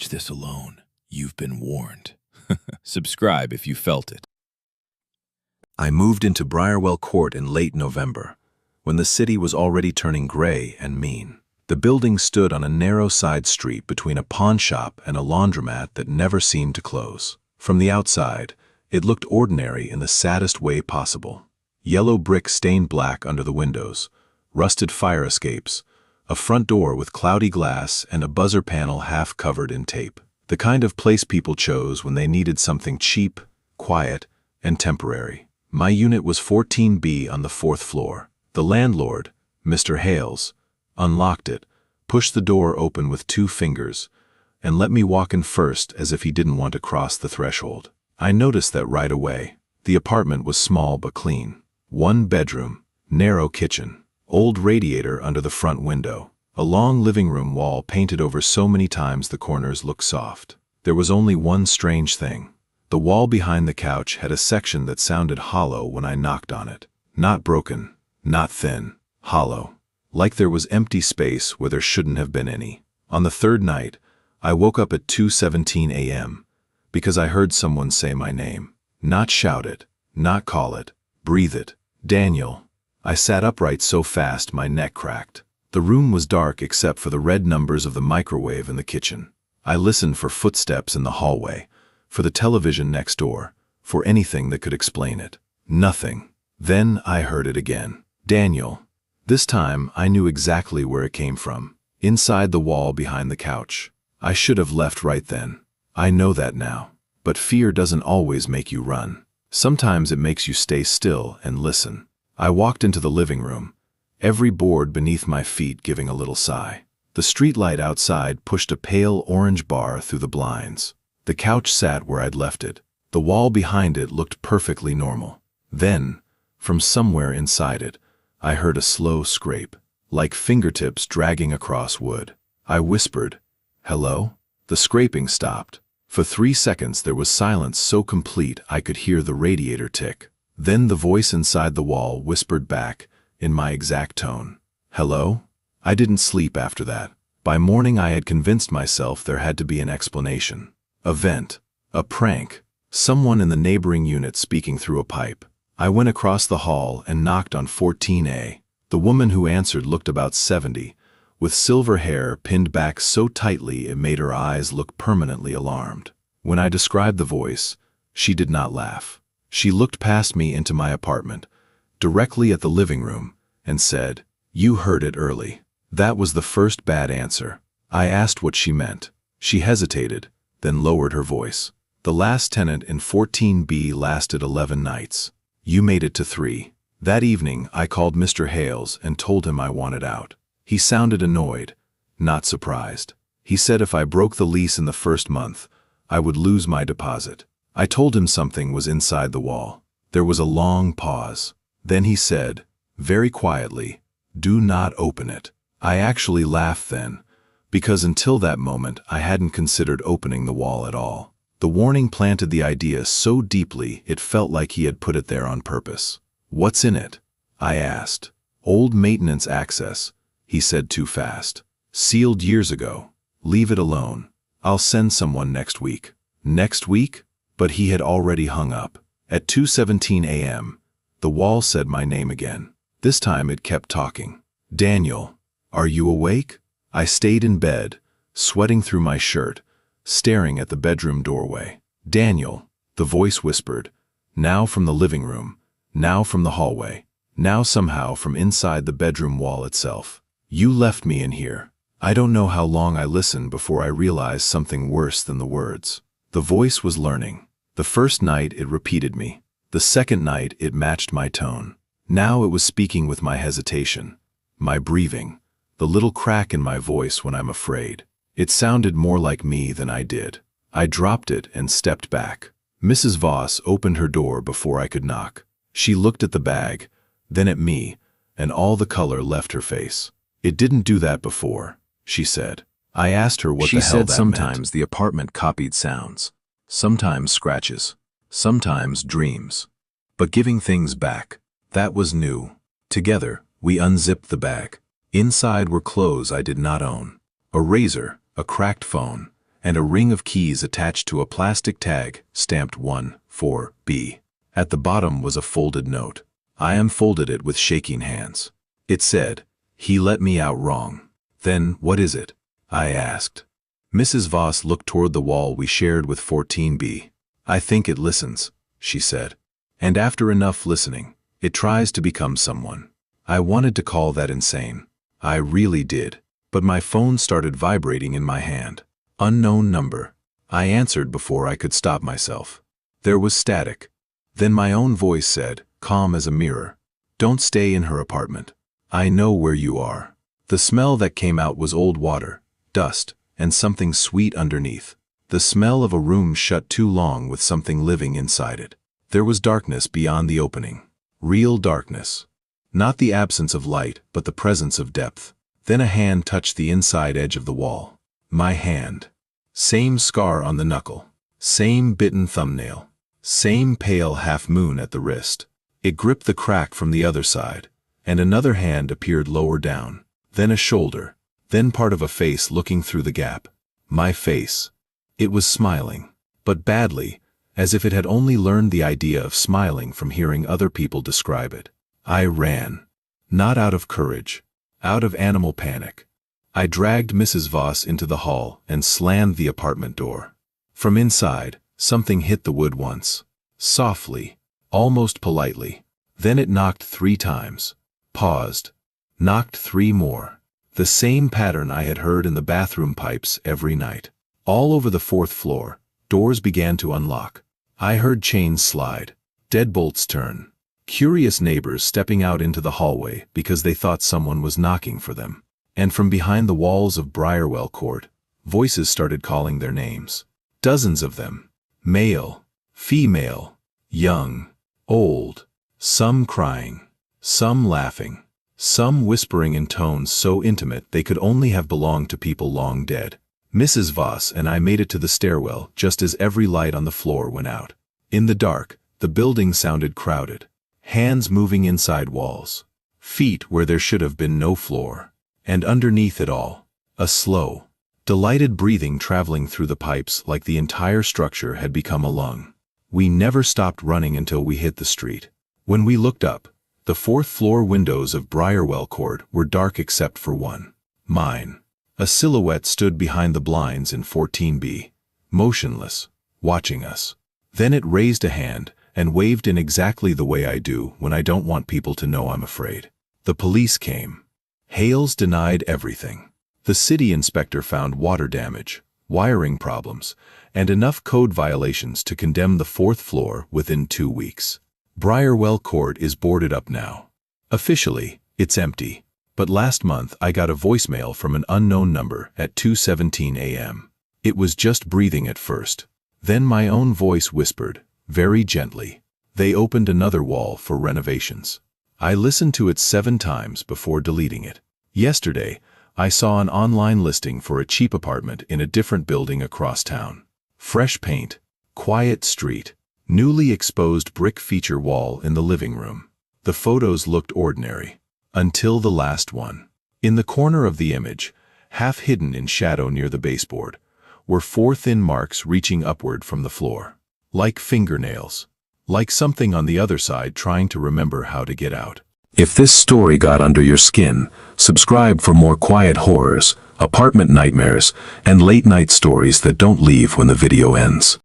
watch this alone. You've been warned. Subscribe if you felt it. I moved into Briarwell Court in late November, when the city was already turning gray and mean. The building stood on a narrow side street between a pawn shop and a laundromat that never seemed to close. From the outside, it looked ordinary in the saddest way possible. Yellow brick stained black under the windows, rusted fire escapes, a front door with cloudy glass and a buzzer panel half covered in tape. The kind of place people chose when they needed something cheap, quiet, and temporary. My unit was 14B on the 4th floor. The landlord, Mr. Hales, unlocked it, pushed the door open with 2 fingers, and let me walk in first as if he didn't want to cross the threshold. I noticed that right away. The apartment was small but clean. 1 bedroom, narrow kitchen, old radiator under the front window, a long living room wall painted over so many times the corners looked soft. There was only one strange thing. The wall behind the couch had a section that sounded hollow when I knocked on it. Not broken, not thin, hollow. Like there was empty space where there shouldn't have been any. On the 3rd night, I woke up at 2:17 a.m. because I heard someone say my name. Not shout it, not call it, breathe it. Daniel. I sat upright so fast my neck cracked. The room was dark except for the red numbers of the microwave in the kitchen. I listened for footsteps in the hallway, for the television next door, for anything that could explain it. Nothing. Then I heard it again. Daniel. This time I knew exactly where it came from. Inside the wall behind the couch. I should have left right then. I know that now. But fear doesn't always make you run. Sometimes it makes you stay still and listen. I walked into the living room, every board beneath my feet giving a little sigh. The streetlight outside pushed a pale orange bar through the blinds. The couch sat where I'd left it. The wall behind it looked perfectly normal. Then, from somewhere inside it, I heard a slow scrape, like fingertips dragging across wood. I whispered, "Hello?" The scraping stopped. For 3 seconds there was silence so complete I could hear the radiator tick. Then the voice inside the wall whispered back, in my exact tone, "Hello?" I didn't sleep after that. By morning I had convinced myself there had to be an explanation. A vent, a prank, someone in the neighboring unit speaking through a pipe. I went across the hall and knocked on 14A. The woman who answered looked about 70, with silver hair pinned back so tightly it made her eyes look permanently alarmed. When I described the voice, she did not laugh. She looked past me into my apartment, directly at the living room, and said, "You heard it early." That was the first bad answer. I asked what she meant. She hesitated, then lowered her voice. "The last tenant in 14B lasted 11 nights. You made it to 3. That evening, I called Mr. Hales and told him I wanted out. He sounded annoyed, not surprised. He said if I broke the lease in the first month, I would lose my deposit. I told him something was inside the wall. There was a long pause. Then he said, very quietly, "Do not open it." I actually laughed then, because until that moment I hadn't considered opening the wall at all. The warning planted the idea so deeply it felt like he had put it there on purpose. "What's in it?" I asked. "Old maintenance access," he said too fast. "Sealed years ago. Leave it alone. I'll send someone next week." Next week? But he had already hung up. At 2:17 a.m., the wall said my name again. This time it kept talking. "Daniel, are you awake?" I stayed in bed, sweating through my shirt, staring at the bedroom doorway. "Daniel," the voice whispered, now from the living room, now from the hallway, now somehow from inside the bedroom wall itself. "You left me in here." I don't know how long I listened before I realized something worse than the words. The voice was learning. The first night it repeated me. The second night it matched my tone. Now it was speaking with my hesitation, my breathing, the little crack in my voice when I'm afraid. It sounded more like me than I did. I dropped it and stepped back. Mrs. Voss opened her door before I could knock. She looked at the bag, then at me, and all the color left her face. "It didn't do that before," she said. I asked her what the hell that meant. She said sometimes the apartment copied sounds, sometimes scratches, sometimes dreams. But giving things back, that was new. Together, we unzipped the bag. Inside were clothes I did not own. A razor, a cracked phone, and a ring of keys attached to a plastic tag stamped 1-4B. At the bottom was a folded note. I unfolded it with shaking hands. It said, "He let me out wrong." "Then what is it?" I asked. Mrs. Voss looked toward the wall we shared with 14B. "I think it listens," she said. "And after enough listening, it tries to become someone." I wanted to call that insane. I really did. But my phone started vibrating in my hand. Unknown number. I answered before I could stop myself. There was static. Then my own voice said, calm as a mirror, "Don't stay in her apartment. I know where you are." The smell that came out was old water, dust, and something sweet underneath. The smell of a room shut too long with something living inside it. There was darkness beyond the opening. Real darkness. Not the absence of light, but the presence of depth. Then a hand touched the inside edge of the wall. My hand. Same scar on the knuckle. Same bitten thumbnail. Same pale half-moon at the wrist. It gripped the crack from the other side, and another hand appeared lower down. Then a shoulder. Then part of a face looking through the gap. My face. It was smiling. But badly, as if it had only learned the idea of smiling from hearing other people describe it. I ran. Not out of courage. Out of animal panic. I dragged Mrs. Voss into the hall and slammed the apartment door. From inside, something hit the wood once. Softly. Almost politely. Then it knocked 3 times. Paused. Knocked 3 more. The same pattern I had heard in the bathroom pipes every night. All over the 4th floor, doors began to unlock. I heard chains slide. Deadbolts turn. Curious neighbors stepping out into the hallway because they thought someone was knocking for them. And from behind the walls of Briarwell Court, voices started calling their names. Dozens of them. Male, female, young, old, some crying, some laughing, some whispering in tones so intimate they could only have belonged to people long dead. Mrs. Voss and I made it to the stairwell just as every light on the floor went out. In the dark, the building sounded crowded. Hands moving inside walls. Feet where there should have been no floor. And underneath it all, a slow, delighted breathing traveling through the pipes like the entire structure had become a lung. We never stopped running until we hit the street. When we looked up, the 4th floor windows of Briarwell Court were dark except for one. Mine. A silhouette stood behind the blinds in 14B, motionless, watching us. Then it raised a hand and waved in exactly the way I do when I don't want people to know I'm afraid. The police came. Hales denied everything. The city inspector found water damage, wiring problems, and enough code violations to condemn the 4th floor within 2 weeks. Briarwell Court is boarded up now. Officially, it's empty. But last month I got a voicemail from an unknown number at 2:17 a.m. It was just breathing at first. Then my own voice whispered, very gently, they opened another wall for renovations. I listened to it 7 times before deleting it. Yesterday, I saw an online listing for a cheap apartment in a different building across town. Fresh paint, quiet street, newly exposed brick feature wall in the living room. The photos looked ordinary. Until the last one. In the corner of the image, half hidden in shadow near the baseboard, were 4 thin marks reaching upward from the floor. Like fingernails. Like something on the other side trying to remember how to get out. If this story got under your skin, subscribe for more quiet horrors, apartment nightmares, and late-night stories that don't leave when the video ends.